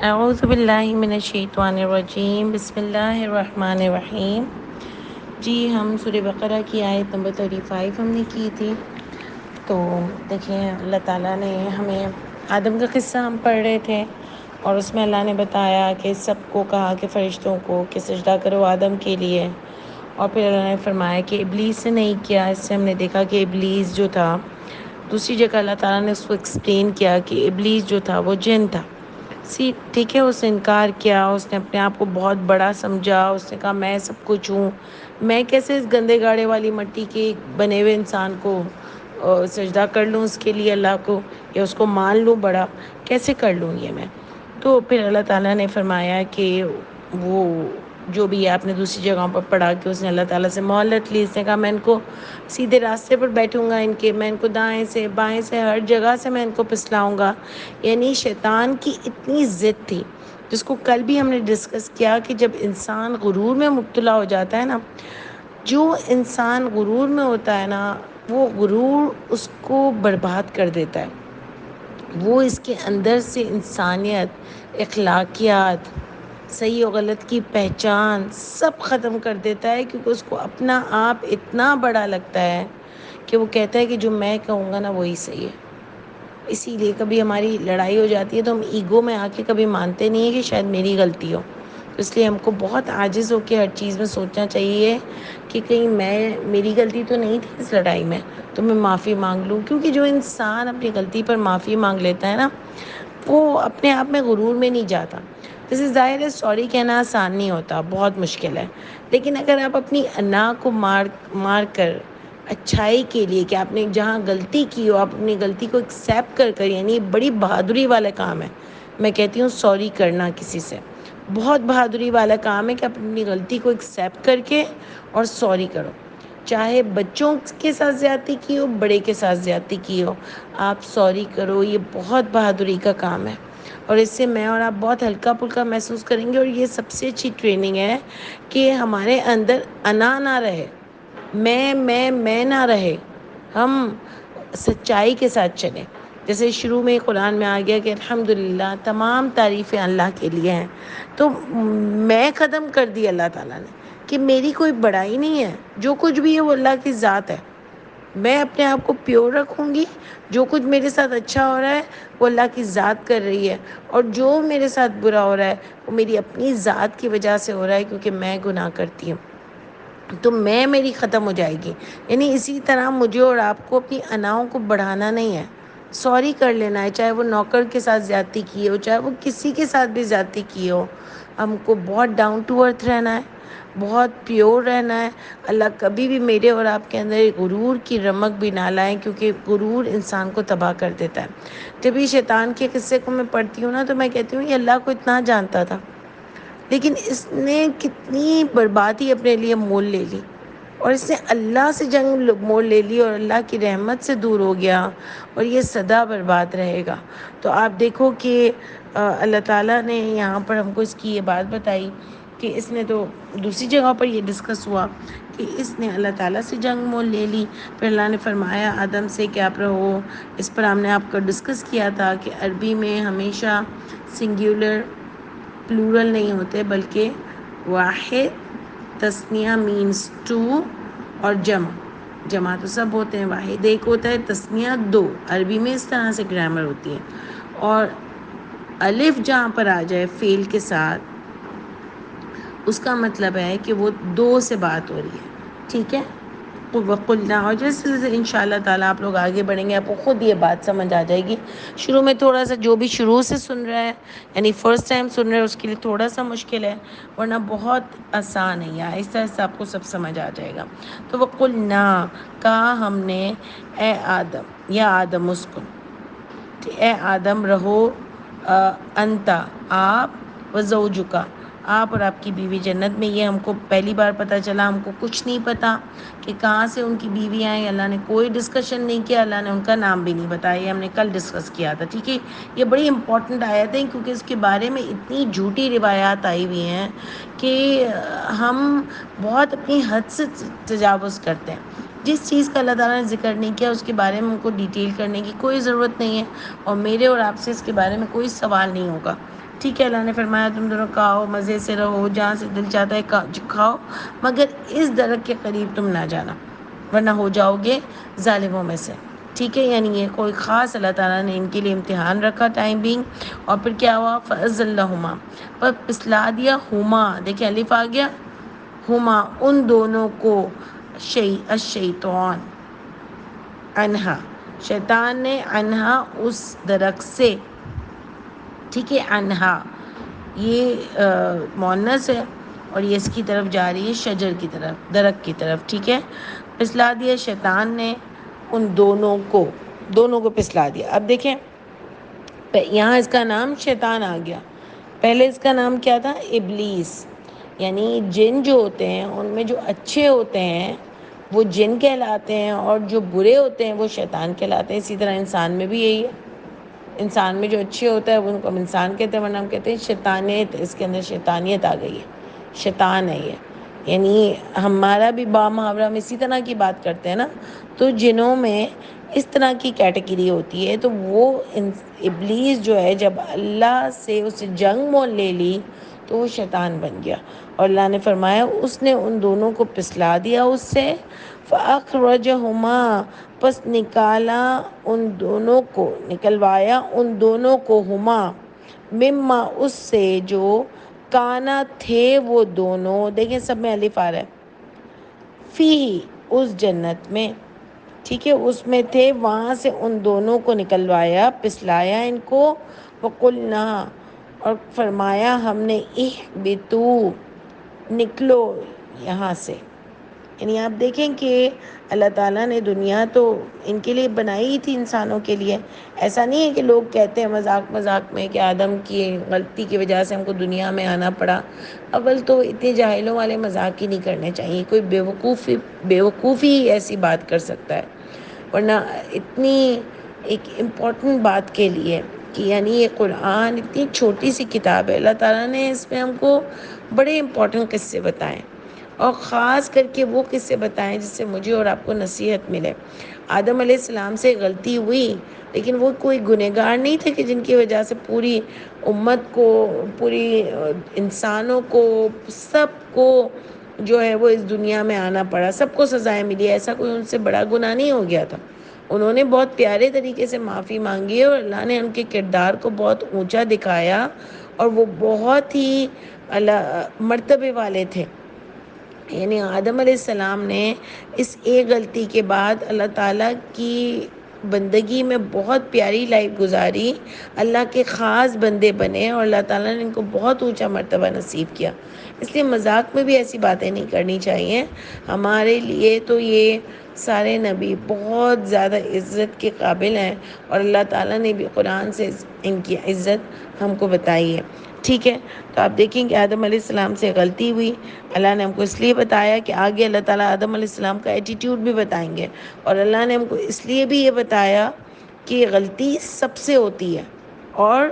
اعوذ باللہ من الشیطان الرجیم، بسم اللہ الرحمن الرحیم۔ جی ہم سورہ بقرہ کی آیت نمبر 35 ہم نے کی تھی۔ تو دیکھیں اللہ تعالیٰ نے ہمیں آدم کا قصہ ہم پڑھ رہے تھے، اور اس میں اللہ نے بتایا کہ سب کو کہا کہ فرشتوں کو کہ سجدہ کرو آدم کے لیے، اور پھر اللہ نے فرمایا کہ ابلیس سے نہیں کیا۔ اس سے ہم نے دیکھا کہ ابلیس جو تھا، دوسری جگہ اللہ تعالیٰ نے اس کو ایکسپلین کیا کہ ابلیس جو تھا وہ جن تھا، ٹھیک ہے۔ اس نے انکار کیا، اس نے اپنے آپ کو بہت بڑا سمجھا، اس نے کہا میں سب کچھ ہوں، میں کیسے اس گندے گاڑے والی مٹی کے بنے ہوئے انسان کو سجدہ کر لوں اس کے لیے اللہ کو، یا اس کو مان لوں بڑا، کیسے کر لوں یہ میں۔ تو پھر اللہ تعالیٰ نے فرمایا کہ وہ جو بھی آپ نے دوسری جگہوں پر پڑھا کہ اس نے اللہ تعالیٰ سے مہلت لی، اس نے کہا میں ان کو سیدھے راستے پر بیٹھوں گا، میں ان کو دائیں سے بائیں سے ہر جگہ سے میں ان کو پسلاؤں گا۔ یعنی شیطان کی اتنی ضد تھی، جس کو کل بھی ہم نے ڈسکس کیا کہ جب انسان غرور میں مبتلا ہو جاتا ہے نا، جو انسان غرور میں ہوتا ہے نا، وہ غرور اس کو برباد کر دیتا ہے۔ وہ اس کے اندر سے انسانیت، اخلاقیات، صحیح و غلط کی پہچان سب ختم کر دیتا ہے، کیونکہ اس کو اپنا آپ اتنا بڑا لگتا ہے کہ وہ کہتا ہے کہ جو میں کہوں گا نا وہی صحیح ہے۔ اسی لیے کبھی ہماری لڑائی ہو جاتی ہے تو ہم ایگو میں آ کے کبھی مانتے نہیں ہیں کہ شاید میری غلطی ہو۔ اس لیے ہم کو بہت عاجز ہو کے ہر چیز میں سوچنا چاہیے کہ کہیں میری غلطی تو نہیں تھی اس لڑائی میں، تو میں معافی مانگ لوں۔ کیونکہ جو انسان اپنی غلطی پر معافی مانگ لیتا ہے نا، وہ اپنے آپ میں غرور میں نہیں جاتا۔ جیسے ظاہر ہے سوری کہنا آسان نہیں ہوتا، بہت مشکل ہے، لیکن اگر آپ اپنی انا کو مار کر اچھائی کے لیے، کہ آپ نے جہاں غلطی کی ہو آپ اپنی غلطی کو ایکسیپٹ کر یعنی یہ بڑی بہادری والا کام ہے۔ میں کہتی ہوں سوری کرنا کسی سے بہت بہادری والا کام ہے، کہ آپ اپنی غلطی کو ایکسیپٹ کر کے اور سوری کرو۔ چاہے بچوں کے ساتھ زیادتی کی ہو، بڑے کے ساتھ زیادتی کی ہو، آپ سوری کرو۔ یہ بہت بہادری کا کام ہے، اور اس سے میں اور آپ بہت ہلکا پھلکا محسوس کریں گے۔ اور یہ سب سے اچھی ٹریننگ ہے کہ ہمارے اندر انا نہ رہے، میں نہ رہے، ہم سچائی کے ساتھ چلیں۔ جیسے شروع میں قرآن میں آ گیا کہ الحمدللہ تمام تعریفیں اللہ کے لیے ہیں، تو میں ختم کر دی اللہ تعالیٰ نے کہ میری کوئی بڑائی نہیں ہے، جو کچھ بھی ہے وہ اللہ کی ذات ہے۔ میں اپنے آپ کو پیور رکھوں گی، جو کچھ میرے ساتھ اچھا ہو رہا ہے وہ اللہ کی ذات کر رہی ہے، اور جو میرے ساتھ برا ہو رہا ہے وہ میری اپنی ذات کی وجہ سے ہو رہا ہے، کیونکہ میں گناہ کرتی ہوں۔ تو میری ختم ہو جائے گی۔ یعنی اسی طرح مجھے اور آپ کو اپنی اناؤں کو بڑھانا نہیں ہے، سوری کر لینا ہے۔ چاہے وہ نوکر کے ساتھ زیادتی کی ہو، چاہے وہ کسی کے ساتھ بھی زیادتی کی ہو، ہم کو بہت ڈاؤن ٹو ارتھ رہنا ہے، بہت پیور رہنا ہے۔ اللہ کبھی بھی میرے اور آپ کے اندر غرور کی رمق بھی نہ لائیں، کیونکہ غرور انسان کو تباہ کر دیتا ہے۔ جب یہ شیطان کے قصے کو میں پڑھتی ہوں نا، تو میں کہتی ہوں یہ اللہ کو اتنا جانتا تھا، لیکن اس نے کتنی بربادی اپنے لیے مول لے لی، اور اس نے اللہ سے جنگ مول لے لی، اور اللہ کی رحمت سے دور ہو گیا، اور یہ سدا برباد رہے گا۔ تو آپ دیکھو کہ اللہ تعالیٰ نے یہاں پر ہم کو اس کی یہ بات بتائی کہ اس نے تو دوسری جگہ پر یہ ڈسکس ہوا کہ اس نے اللہ تعالیٰ سے جنگ مول لے لی۔ پھر اللہ نے فرمایا آدم سے کہ آپ رہو۔ اس پر ہم نے آپ کو ڈسکس کیا تھا کہ عربی میں ہمیشہ سنگیولر پلورل نہیں ہوتے، بلکہ واحد تثنیہ مینس ٹو، اور جمع تو سب ہوتے ہیں، واحد ایک ہوتا ہے، تثنیہ دو۔ عربی میں اس طرح سے گرامر ہوتی ہے، اور الف جہاں پر آ جائے فعل کے ساتھ، اس کا مطلب ہے کہ وہ دو سے بات ہو رہی ہے، ٹھیک ہے۔ وَقُلْنَا، اور جیسے جیسے انشاءاللہ تعالیٰ آپ لوگ آگے بڑھیں گے آپ کو خود یہ بات سمجھ آ جائے گی۔ شروع میں تھوڑا سا جو بھی شروع سے سن رہا ہے، یعنی فرسٹ ٹائم سن رہا ہے، اس کے لیے تھوڑا سا مشکل ہے، ورنہ بہت آسان ہے، یا آہستہ آہستہ آپ کو سب سمجھ آ جائے گا۔ تو وَقُلْنَا، کہا ہم نے، اے آدم، یا آدم اسکن، اے آدم رہو، انتا آپ، وزوجکا آپ اور آپ کی بیوی جنت میں۔ یہ ہم کو پہلی بار پتہ چلا، ہم کو کچھ نہیں پتا کہ کہاں سے ان کی بیوی آئیں، اللہ نے کوئی ڈسکشن نہیں کیا، اللہ نے ان کا نام بھی نہیں بتایا، یہ ہم نے کل ڈسکس کیا تھا، ٹھیک ہے۔ یہ بڑی امپورٹنٹ آیت ہے، کیونکہ اس کے بارے میں اتنی جھوٹی روایات آئی ہوئی ہیں کہ ہم بہت اپنی حد سے تجاوز کرتے ہیں۔ جس چیز کا اللہ تعالیٰ نے ذکر نہیں کیا اس کے بارے میں ہم کو ڈیٹیل کرنے کی کوئی ضرورت نہیں ہے، اور میرے اور آپ سے اس کے بارے میں کوئی سوال نہیں ہوگا ٹھیک ہے، اللہ نے فرمایا تم دونوں کھاؤ، مزے سے رہو، جہاں سے دل چاہتا ہے کھاؤ، مگر اس درخت کے قریب تم نہ جانا ورنہ ہو جاؤ گے ظالموں میں سے. ٹھیک ہے، یعنی یہ کوئی خاص اللہ تعالیٰ نے ان کے لیے امتحان رکھا ٹائم بینگ. اور پھر کیا ہوا؟ فَأَزَلَّهُمَا، پر پسلا دیا، ہما، دیکھیں الف آ گیا، ہما ان دونوں کو، الشیطان انہا، شیطان نے، انہا اس درخت سے. ٹھیک ہے، انہا یہ مؤنث ہے اور یہ اس کی طرف جا رہی ہے، شجر کی طرف، درخت کی طرف. ٹھیک ہے، پسلا دیا شیطان نے ان دونوں کو پسلا دیا. اب دیکھیں یہاں اس کا نام شیطان آ گیا، پہلے اس کا نام کیا تھا؟ ابلیس. یعنی جن جو ہوتے ہیں ان میں جو اچھے ہوتے ہیں وہ جن کہلاتے ہیں اور جو برے ہوتے ہیں وہ شیطان کہلاتے ہیں. اسی طرح انسان میں بھی یہی ہے، انسان میں جو اچھے ہوتا ہے وہ ان کو ہم انسان کہتے ہیں، ورنہ ہم کہتے ہیں شیطانیت، اس کے اندر شیطانیت آ گئی ہے، شیطان ہے یہ. یعنی ہمارا بھی با محاورہ ہم اسی طرح کی بات کرتے ہیں نا. تو جنوں میں اس طرح کی کیٹیگری ہوتی ہے، تو وہ ابلیس جو ہے جب اللہ سے اسے جنگ مول لے لی تو وہ شیطان بن گیا. اور اللہ نے فرمایا اس نے ان دونوں کو پسلا دیا اس سے. فَأَخْرَجَهُمَا، پس نکالا ان دونوں کو، نکلوایا ان دونوں کو، ہما مما اس سے، جو کانا تھے وہ دونوں، دیکھیں سب میں الف آ رہا ہے، فی اس جنت میں. ٹھیک ہے، اس میں تھے، وہاں سے ان دونوں کو نکلوایا، پسلایا ان کو. وَقُلْنَا، اور فرمایا ہم نے، اِہْبِطُوا، نکلو یہاں سے. یعنی آپ دیکھیں کہ اللہ تعالیٰ نے دنیا تو ان کے لیے بنائی تھی، انسانوں کے لیے. ایسا نہیں ہے کہ لوگ کہتے ہیں مذاق مذاق میں کہ آدم کی غلطی کی وجہ سے ہم کو دنیا میں آنا پڑا. اول تو اتنے جاہلوں والے مذاق ہی نہیں کرنے چاہیے، کوئی بیوقوفی ایسی بات کر سکتا ہے، ورنہ اتنی ایک امپورٹنٹ بات کے لیے کہ یعنی یہ قرآن اتنی چھوٹی سی کتاب ہے، اللہ تعالیٰ نے اس میں ہم کو بڑے امپورٹنٹ قصے بتائیں، اور خاص کر کے وہ قصے بتائیں جس سے مجھے اور آپ کو نصیحت ملے. آدم علیہ السلام سے غلطی ہوئی، لیکن وہ کوئی گنہگار نہیں تھے کہ جن کی وجہ سے پوری امت کو، پوری انسانوں کو، سب کو جو ہے وہ اس دنیا میں آنا پڑا، سب کو سزائیں ملی. ایسا کوئی ان سے بڑا گناہ نہیں ہو گیا تھا. انہوں نے بہت پیارے طریقے سے معافی مانگی اور اللہ نے ان کے کردار کو بہت اونچا دکھایا، اور وہ بہت ہی مرتبے والے تھے. یعنی آدم علیہ السلام نے اس ایک غلطی کے بعد اللہ تعالیٰ کی بندگی میں بہت پیاری لائف گزاری، اللہ کے خاص بندے بنے، اور اللہ تعالیٰ نے ان کو بہت اونچا مرتبہ نصیب کیا. اس لیے مذاق میں بھی ایسی باتیں نہیں کرنی چاہیے. ہمارے لیے تو یہ سارے نبی بہت زیادہ عزت کے قابل ہیں، اور اللہ تعالیٰ نے بھی قرآن سے ان کی عزت ہم کو بتائی ہے. ٹھیک ہے، تو آپ دیکھیں کہ آدم علیہ السلام سے غلطی ہوئی، اللہ نے ہم کو اس لیے بتایا کہ آگے اللہ تعالیٰ آدم علیہ السلام کا ایٹیٹیوڈ بھی بتائیں گے. اور اللہ نے ہم کو اس لیے بھی یہ بتایا کہ غلطی سب سے ہوتی ہے اور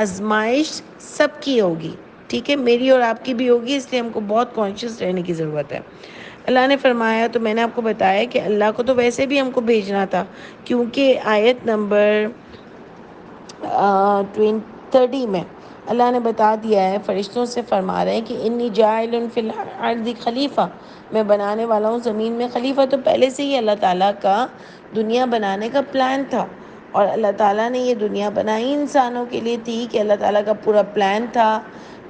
آزمائش سب کی ہوگی. ٹھیک ہے، میری اور آپ کی بھی ہوگی، اس لیے ہم کو بہت کانشیس رہنے کی ضرورت ہے. اللہ نے فرمایا، تو میں نے آپ کو بتایا کہ اللہ کو تو ویسے بھی ہم کو بھیجنا تھا، کیونکہ آیت نمبر 30 میں اللہ نے بتا دیا ہے، فرشتوں سے فرما رہے ہیں کہ انی جاعل فی الارض خلیفہ، میں بنانے والا ہوں زمین میں خلیفہ. تو پہلے سے ہی اللہ تعالیٰ کا دنیا بنانے کا پلان تھا، اور اللہ تعالیٰ نے یہ دنیا بنائی انسانوں کے لیے تھی، کہ اللہ تعالیٰ کا پورا پلان تھا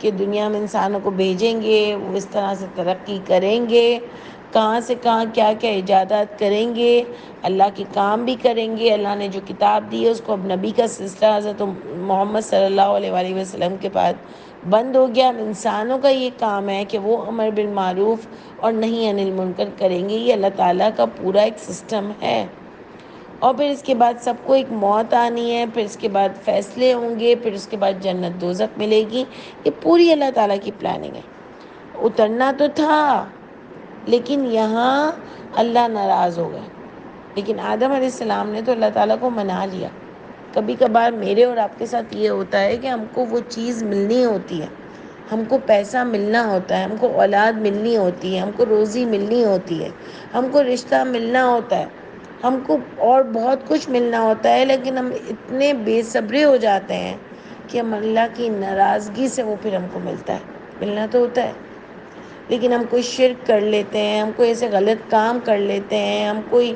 کہ دنیا میں انسانوں کو بھیجیں گے، وہ اس طرح سے ترقی کریں گے، کہاں سے کہاں کیا کیا ایجادات کریں گے، اللہ کے کام بھی کریں گے. اللہ نے جو کتاب دی ہے اس کو اب نبی کا سلسلہ حضرت محمد صلی اللہ علیہ وآلہ وسلم کے بعد بند ہو گیا. اب انسانوں کا یہ کام ہے کہ وہ امر بالمعروف اور نہی عن المنکر کریں گے. یہ اللہ تعالیٰ کا پورا ایک سسٹم ہے. اور پھر اس کے بعد سب کو ایک موت آنی ہے، پھر اس کے بعد فیصلے ہوں گے، پھر اس کے بعد جنت دوزخ ملے گی. یہ پوری اللہ تعالیٰ کی پلاننگ ہے. اترنا تو تھا، لیکن یہاں اللہ ناراض ہو گئے. لیکن آدم علیہ السلام نے تو اللہ تعالیٰ کو منا لیا. کبھی کبھار میرے اور آپ کے ساتھ یہ ہوتا ہے کہ ہم کو وہ چیز ملنی ہوتی ہے، ہم کو پیسہ ملنا ہوتا ہے، ہم کو اولاد ملنی ہوتی ہے، ہم کو روزی ملنی ہوتی ہے، ہم کو رشتہ ملنا ہوتا ہے، ہم کو اور بہت کچھ ملنا ہوتا ہے، لیکن ہم اتنے بے صبرے ہو جاتے ہیں کہ ہم اللہ کی ناراضگی سے وہ پھر ہم کو ملتا ہے. ملنا تو ہوتا ہے، لیکن ہم کوئی شرک کر لیتے ہیں، ہم کوئی ایسے غلط کام کر لیتے ہیں، ہم کوئی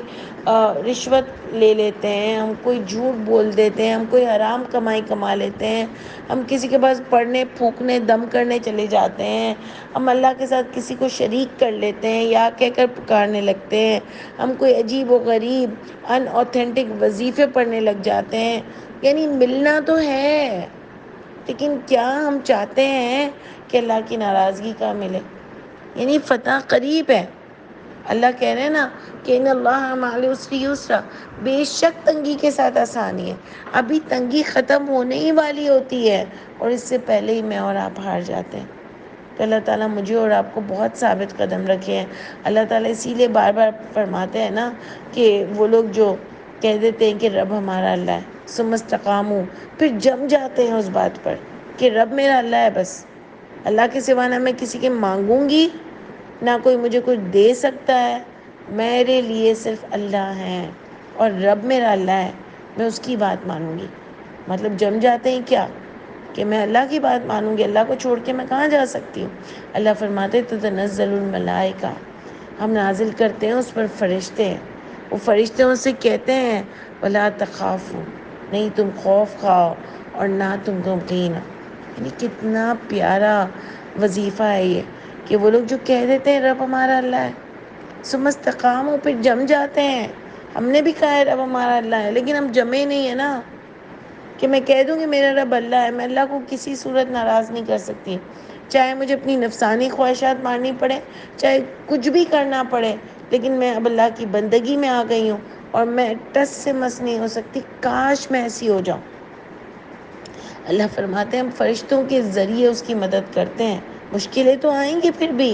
رشوت لے لیتے ہیں، ہم کوئی جھوٹ بول دیتے ہیں، ہم کوئی حرام کمائی کما لیتے ہیں، ہم کسی کے پاس پڑھنے پھونکنے دم کرنے چلے جاتے ہیں، ہم اللہ کے ساتھ کسی کو شریک کر لیتے ہیں یا کہہ کر پکارنے لگتے ہیں، ہم کوئی عجیب و غریب ان اوتھینٹک وظیفے پڑھنے لگ جاتے ہیں. یعنی ملنا تو ہے، لیکن کیا ہم چاہتے ہیں کہ اللہ کی ناراضگی کا ملے؟ یعنی فتح قریب ہے. اللہ کہہ رہے ہیں نا کہ ان اللہ مع العسر یسرا، بے شک تنگی کے ساتھ آسانی ہے. ابھی تنگی ختم ہونے ہی والی ہوتی ہے اور اس سے پہلے ہی میں اور آپ ہار جاتے ہیں. تو اللہ تعالیٰ مجھے اور آپ کو بہت ثابت قدم رکھے ہیں. اللہ تعالیٰ اسی لیے بار بار فرماتے ہیں نا کہ وہ لوگ جو کہہ دیتے ہیں کہ رب ہمارا اللہ ہے، ثم استقاموا، پھر جم جاتے ہیں اس بات پر کہ رب میرا اللہ ہے، بس اللہ کے سوا نہ میں کسی کے مانگوں گی، نہ کوئی مجھے کچھ دے سکتا ہے، میرے لیے صرف اللہ ہے اور رب میرا اللہ ہے، میں اس کی بات مانوں گی. مطلب جم جاتے ہیں کیا کہ میں اللہ کی بات مانوں گی، اللہ کو چھوڑ کے میں کہاں جا سکتی ہوں. اللہ فرماتے تتنزل الملائکہ، ہم نازل کرتے ہیں اس پر فرشتے. وہ فرشتے ان سے کہتے ہیں ولا تخافوا، نہیں تم خوف کھاؤ اور نہ تم غمگین. یعنی کتنا پیارا وظیفہ ہے یہ کہ وہ لوگ جو کہہ دیتے ہیں رب ہمارا اللہ ہے، ثم استقاموا، پھر جم جاتے ہیں. ہم نے بھی کہا ہے رب ہمارا اللہ ہے، لیکن ہم جمے نہیں ہیں نا کہ میں کہہ دوں کہ میرا رب اللہ ہے. میں اللہ کو کسی صورت ناراض نہیں کر سکتی، چاہے مجھے اپنی نفسانی خواہشات مارنی پڑے، چاہے کچھ بھی کرنا پڑے، لیکن میں اب اللہ کی بندگی میں آ گئی ہوں اور میں ٹس سے مس نہیں ہو سکتی. کاش میں ایسی ہو جاؤں. اللہ فرماتے ہیں ہم فرشتوں کے ذریعے اس کی مدد کرتے ہیں. مشکلیں تو آئیں گی پھر بھی،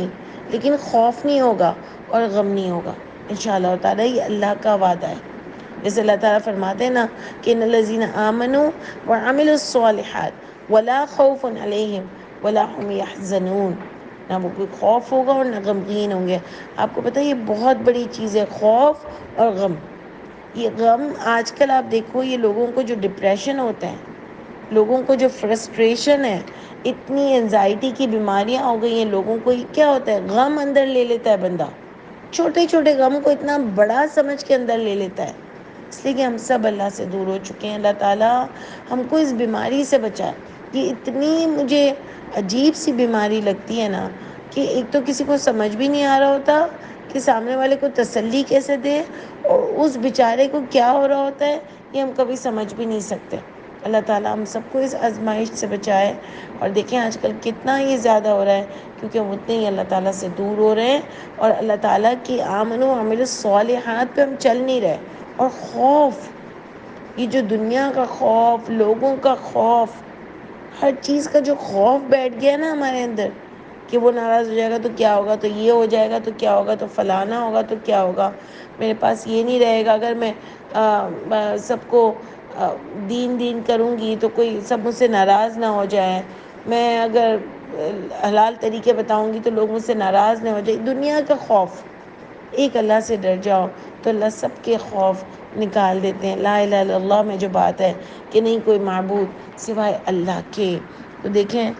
لیکن خوف نہیں ہوگا اور غم نہیں ہوگا انشاءاللہ تعالیٰ. یہ اللہ کا وعدہ ہے. جیسے اللہ تعالیٰ فرماتے ہیں نا کہ ان الذین آمنوا وعملوا الصالحات ولا خوف علیہم ولا هم يحزنون، نہ وہ کوئی خوف ہوگا اور نہ غمگین ہوں گے. آپ کو پتہ ہے یہ بہت بڑی چیز ہے، خوف اور غم. یہ غم آج کل آپ دیکھو، یہ لوگوں کو جو ڈپریشن ہوتا ہے، لوگوں کو جو فرسٹریشن ہے، اتنی انزائٹی کی بیماریاں ہو گئی ہیں لوگوں کو. یہ کیا ہوتا ہے؟ غم اندر لے لیتا ہے بندہ، چھوٹے چھوٹے غم کو اتنا بڑا سمجھ کے اندر لے لیتا ہے. اس لیے کہ ہم سب اللہ سے دور ہو چکے ہیں. اللہ تعالیٰ ہم کو اس بیماری سے بچائے. یہ اتنی مجھے عجیب سی بیماری لگتی ہے نا کہ ایک تو کسی کو سمجھ بھی نہیں آ رہا ہوتا کہ سامنے والے کو تسلی کیسے دے، اور اس بیچارے کو کیا ہو رہا ہوتا ہے یہ ہم کبھی سمجھ بھی نہیں سکتے. اللہ تعالیٰ ہم سب کو اس آزمائش سے بچائے. اور دیکھیں آج کل کتنا یہ زیادہ ہو رہا ہے، کیونکہ ہم اتنے ہی اللہ تعالیٰ سے دور ہو رہے ہیں اور اللہ تعالیٰ کی آمنوا وعملوا الصالحات پہ ہم چل نہیں رہے. اور خوف، یہ جو دنیا کا خوف، لوگوں کا خوف، ہر چیز کا جو خوف بیٹھ گیا نا ہمارے اندر کہ وہ ناراض ہو جائے گا تو کیا ہوگا، تو یہ ہو جائے گا تو کیا ہوگا، تو فلانا ہوگا تو کیا ہوگا، میرے پاس یہ نہیں رہے گا، اگر میں سب کو دین دین کروں گی تو کوئی سب مجھ سے ناراض نہ ہو جائے، میں اگر حلال طریقے بتاؤں گی تو لوگ مجھ سے ناراض نہ ہو جائے. دنیا کا خوف. ایک اللہ سے ڈر جاؤ تو اللہ سب کے خوف نکال دیتے ہیں. لا الہ الا اللہ میں جو بات ہے کہ نہیں کوئی معبود سوائے اللہ کے، تو دیکھیں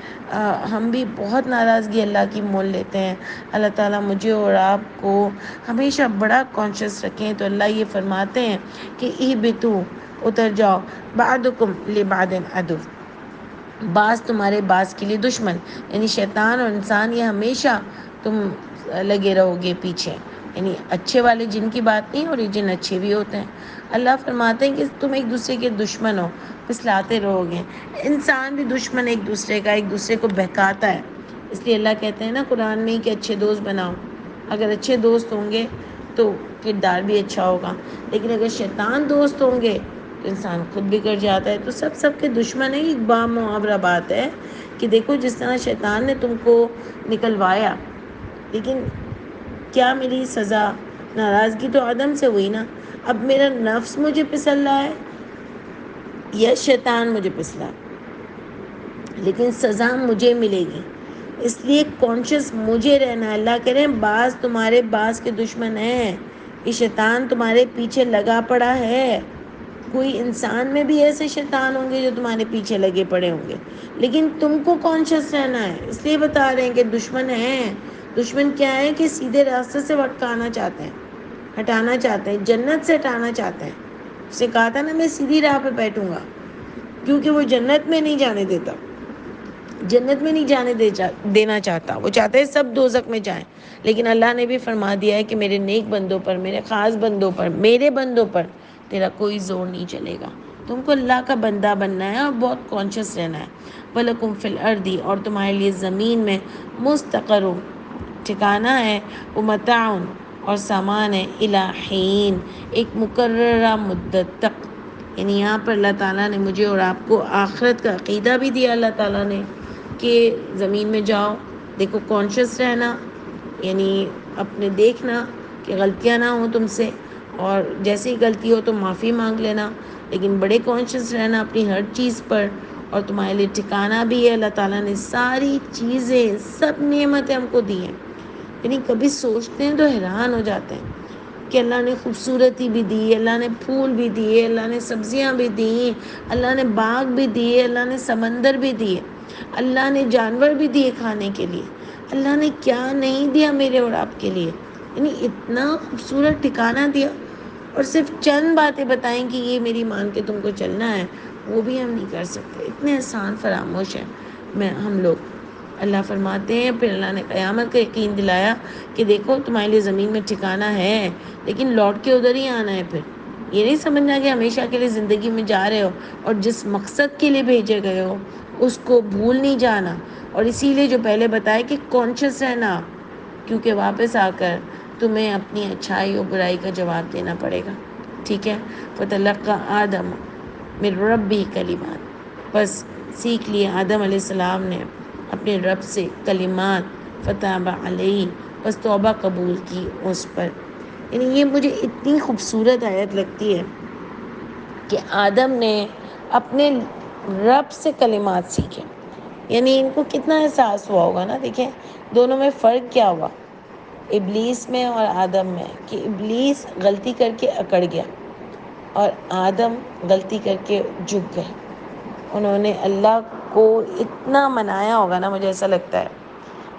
ہم بھی بہت ناراضگی اللہ کی مول لیتے ہیں. اللہ تعالیٰ مجھے اور آپ کو ہمیشہ بڑا کانشیس رکھیں. تو اللہ یہ فرماتے ہیں کہ اہبطوا، اتر جاؤ، بعضکم لبعض عدو، بعض تمہارے بعض کے لیے دشمن. یعنی شیطان اور انسان یہ ہمیشہ تم لگے رہو گے پیچھے. یعنی اچھے والے جن کی بات نہیں، اور یہ جن اچھے بھی ہوتے ہیں. اللہ فرماتے ہیں کہ تم ایک دوسرے کے دشمن ہو، پسلاتے رہو گے. انسان بھی دشمن ایک دوسرے کا، ایک دوسرے کو بہکاتا ہے. اس لیے اللہ کہتے ہیں نا قرآن میں کہ اچھے دوست بناؤ. اگر اچھے دوست ہوں گے تو کردار بھی اچھا ہوگا، لیکن اگر شیطان دوست ہوں گے تو انسان خود بگڑ جاتا ہے. تو سب کے دشمن ہیں. ایک بامحاورہ بات ہے کہ دیکھو جس طرح شیطان نے تم کو نکلوایا، لیکن کیا میری سزا؟ ناراضگی تو آدم سے ہوئی نا. اب میرا نفس مجھے پسل رہا ہے یا شیطان مجھے پسلا، لیکن سزا مجھے ملے گی. اس لیے کانشیس مجھے رہنا ہے. اللہ کہہ رہے ہیں بعض تمہارے بعض کے دشمن ہیں. یہ شیطان تمہارے پیچھے لگا پڑا ہے. کوئی انسان میں بھی ایسے شیطان ہوں گے جو تمہارے پیچھے لگے پڑے ہوں گے، لیکن تم کو کانشیس رہنا ہے. اس لیے بتا رہے ہیں کہ دشمن ہیں. دشمن کیا ہے کہ سیدھے راستے سے بھٹکانا چاہتے ہیں، ہٹانا چاہتے ہیں، جنت سے ہٹانا چاہتے ہیں. اسے کہا تھا نا میں سیدھی راہ پہ بیٹھوں گا، کیونکہ وہ جنت میں نہیں جانے دیتا، جنت میں نہیں جانے دینا چاہتا. وہ چاہتے ہیں سب دوزخ میں جائیں، لیکن اللہ نے بھی فرما دیا ہے کہ میرے نیک بندوں پر، میرے خاص بندوں پر، میرے بندوں پر تیرا کوئی زور نہیں چلے گا. تم کو اللہ کا بندہ بننا ہے اور بہت کانشیس رہنا ہے. وَلَكُمْ فِي الْأَرْضِ، اور تمہارے لیے زمین میں مستقر ٹھکانہ ہے، وہ متاعن اور سامان ہے، الی حین ایک مقررہ مدت تک. یعنی یہاں پر اللہ تعالیٰ نے مجھے اور آپ کو آخرت کا عقیدہ بھی دیا. اللہ تعالیٰ نے کہ زمین میں جاؤ، دیکھو کانشیس رہنا، یعنی اپنے دیکھنا کہ غلطیاں نہ ہوں تم سے، اور جیسے ہی غلطی ہو تو معافی مانگ لینا، لیکن بڑے کانشیس رہنا اپنی ہر چیز پر. اور تمہارے لیے ٹھکانہ بھی ہے. اللہ تعالیٰ نے ساری چیزیں، سب نعمتیں ہم کو دی ہیں. یعنی کبھی سوچتے ہیں تو حیران ہو جاتے ہیں کہ اللہ نے خوبصورتی بھی دی، اللہ نے پھول بھی دیے، اللہ نے سبزیاں بھی دی، اللہ نے باغ بھی دیے، اللہ نے سمندر بھی دیے، اللہ نے جانور بھی دیے کھانے کے لیے. اللہ نے کیا نہیں دیا میرے اور آپ کے لیے. یعنی اتنا خوبصورت ٹھکانہ دیا، اور صرف چند باتیں بتائیں کہ یہ میری مان کے تم کو چلنا ہے، وہ بھی ہم نہیں کر سکتے. اتنے احسان فراموش ہیں ہم لوگ. اللہ فرماتے ہیں، پھر اللہ نے قیامت کا یقین دلایا کہ دیکھو تمہارے لیے زمین میں ٹھکانہ ہے، لیکن لوٹ کے ادھر ہی آنا ہے. پھر یہ نہیں سمجھنا کہ ہمیشہ کے لیے زندگی میں جا رہے ہو، اور جس مقصد کے لیے بھیجے گئے ہو اس کو بھول نہیں جانا. اور اسی لیے جو پہلے بتایا کہ کانشیس رہنا، کیونکہ واپس آ کر تمہیں اپنی اچھائی اور برائی کا جواب دینا پڑے گا. ٹھیک ہے. فَتَلَقَّى آدَمُ مِن رَبِّهِ کلمات، بس سیکھ لیے آدم علیہ السلام نے اپنے رب سے کلمات. فَتَابَ عَلَيْهِ، بس توبہ قبول کی اس پر. یعنی یہ مجھے اتنی خوبصورت آیت لگتی ہے کہ آدم نے اپنے رب سے کلمات سیکھے. یعنی ان کو کتنا احساس ہوا ہوگا نا. دیکھیں دونوں میں فرق کیا ہوا، ابلیس میں اور آدم میں، کہ ابلیس غلطی کر کے اکڑ گیا اور آدم غلطی کر کے جھک گئے. انہوں نے اللہ کو اتنا منایا ہوگا نا، مجھے ایسا لگتا ہے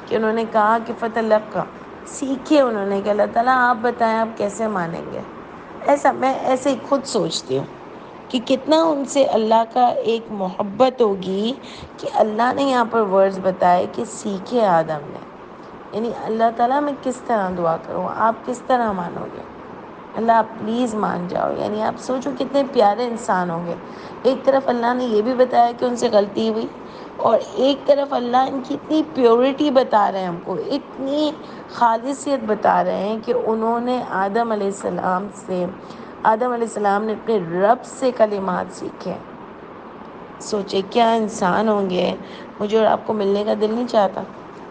کہ انہوں نے کہا کہ فَتَلَقَّى، سیکھے انہوں نے کہ اللہ تعالیٰ آپ بتائیں آپ کیسے مانیں گے. میں ایسے ہی خود سوچتی ہوں کہ کتنا ان سے اللہ کا ایک محبت ہوگی کہ اللہ نے یہاں پر ورڈز بتائے کہ سیکھے آدم نے. یعنی اللہ تعالیٰ میں کس طرح دعا کروں، آپ کس طرح مانو گے. اللہ آپ پلیز مان جاؤ. یعنی آپ سوچو کتنے پیارے انسان ہوں گے. ایک طرف اللہ نے یہ بھی بتایا کہ ان سے غلطی ہوئی، اور ایک طرف اللہ ان کی اتنی پیورٹی بتا رہے ہیں ہم کو، اتنی خالصیت بتا رہے ہیں کہ انہوں نے آدم علیہ السلام نے اپنے رب سے کلمات سیکھے. سوچے کیا انسان ہوں گے. مجھے اور آپ کو ملنے کا دل نہیں چاہتا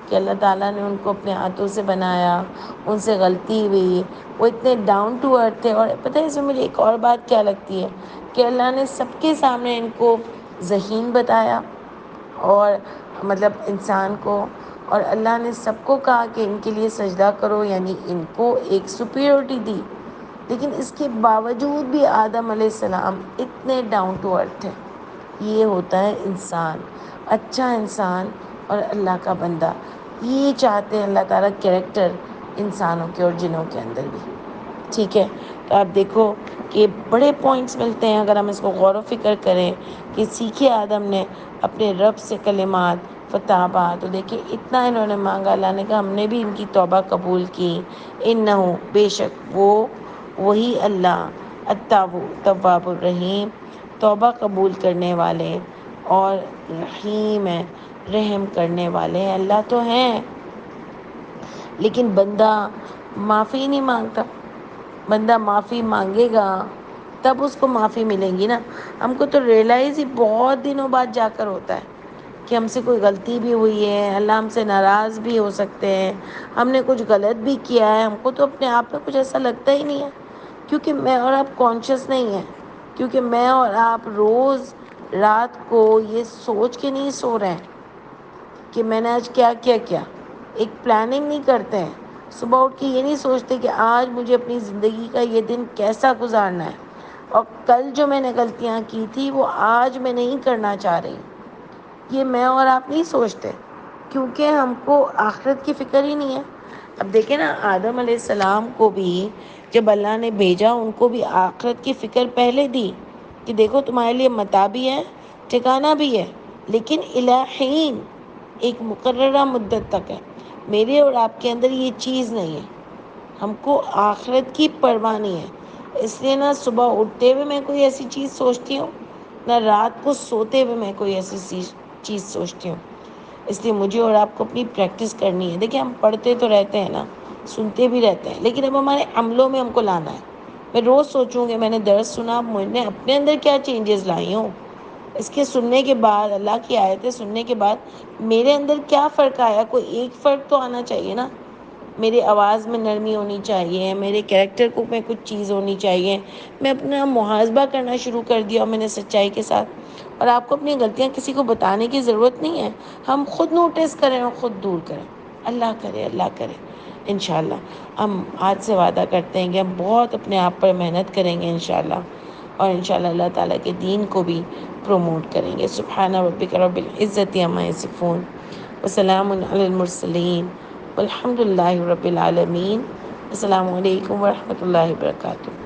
کہ اللہ تعالیٰ نے ان کو اپنے ہاتھوں سے بنایا، ان سے غلطی ہوئی، وہ اتنے ڈاؤن ٹو ارتھ تھے. اور پتہ ہے اس میں مجھے ایک اور بات کیا لگتی ہے کہ اللہ نے سب کے سامنے ان کو ذہین بتایا، اور مطلب انسان کو، اور اللہ نے سب کو کہا کہ ان کے لیے سجدہ کرو، یعنی ان کو ایک سپیریورٹی دی. لیکن اس کے باوجود بھی آدم علیہ السلام اتنے ڈاؤن ٹو ارتھ تھے. یہ ہوتا ہے انسان، اچھا انسان اور اللہ کا بندہ. یہ چاہتے ہیں اللہ تعالیٰ کیریکٹر انسانوں کے اور جنوں کے اندر بھی. ٹھیک ہے. تو آپ دیکھو کہ بڑے پوائنٹس ملتے ہیں اگر ہم اس کو غور و فکر کریں کہ سیکھے آدم نے اپنے رب سے کلمات. فتابہ، تو دیکھیں اتنا انہوں نے مانگا، اللہ نے کہا ہم نے بھی ان کی توبہ قبول کی. انہو، بے شک وہی اللہ، تواب الرحیم، توبہ قبول کرنے والے اور رحیم ہے، رحم کرنے والے ہیں. اللہ تو ہیں، لیکن بندہ معافی نہیں مانگتا. بندہ معافی مانگے گا تب اس کو معافی ملے گی نا. ہم کو تو ریئلائز ہی بہت دنوں بعد جا کر ہوتا ہے کہ ہم سے کوئی غلطی بھی ہوئی ہے، اللہ ہم سے ناراض بھی ہو سکتے ہیں، ہم نے کچھ غلط بھی کیا ہے. ہم کو تو اپنے آپ میں کچھ ایسا لگتا ہی نہیں ہے، کیونکہ میں اور آپ کانشیس نہیں ہیں. کیونکہ میں اور آپ روز رات کو یہ سوچ کے نہیں سو رہے ہیں کہ میں نے آج کیا کیا کیا. ایک پلاننگ نہیں کرتے ہیں. صبح اٹھ کے یہ نہیں سوچتے کہ آج مجھے اپنی زندگی کا یہ دن کیسا گزارنا ہے، اور کل جو میں نے غلطیاں کی تھی وہ آج میں نہیں کرنا چاہ رہی. یہ میں اور آپ نہیں سوچتے کیونکہ ہم کو آخرت کی فکر ہی نہیں ہے. اب دیکھیں نا آدم علیہ السلام کو بھی جب اللہ نے بھیجا ان کو بھی آخرت کی فکر پہلے دی کہ دیکھو تمہارے لیے متاع بھی ہے ٹھکانہ بھی ہے لیکن الہین ایک مقررہ مدت تک ہے. میرے اور آپ کے اندر یہ چیز نہیں ہے. ہم کو آخرت کی پرواہ نہیں ہے. اس لیے نہ صبح اٹھتے ہوئے میں کوئی ایسی چیز سوچتی ہوں نہ رات کو سوتے ہوئے میں کوئی ایسی چیز سوچتی ہوں. اس لیے مجھے اور آپ کو اپنی پریکٹس کرنی ہے. دیکھیں ہم پڑھتے تو رہتے ہیں نا سنتے بھی رہتے ہیں لیکن اب ہمارے عملوں میں ہم کو لانا ہے. میں روز سوچوں گی میں نے درس سنا میں نے اپنے اندر کیا چینجز لائی ہوں. اس کے سننے کے بعد اللہ کی آیتیں سننے کے بعد میرے اندر کیا فرق آیا. کوئی ایک فرق تو آنا چاہیے نا. میری آواز میں نرمی ہونی چاہیے میرے کریکٹر کو میں کچھ چیز ہونی چاہیے. میں اپنا محاسبہ کرنا شروع کر دیا اور میں نے سچائی کے ساتھ. اور آپ کو اپنی غلطیاں کسی کو بتانے کی ضرورت نہیں ہے. ہم خود نوٹس کریں اور خود دور کریں. اللہ کرے اللہ کرے انشاءاللہ. ہم آج سے وعدہ کرتے ہیں کہ ہم بہت اپنے آپ پر محنت کریں گے انشاءاللہ اور انشاءاللہ اللہ تعالیٰ کے دین کو بھی پروموٹ کریں گے. سبحان ربک رب العزت عما یصفون وسلام علی المرسلین والحمد للہ رب العالمین. السلام علیکم ورحمۃ اللہ وبرکاتہ.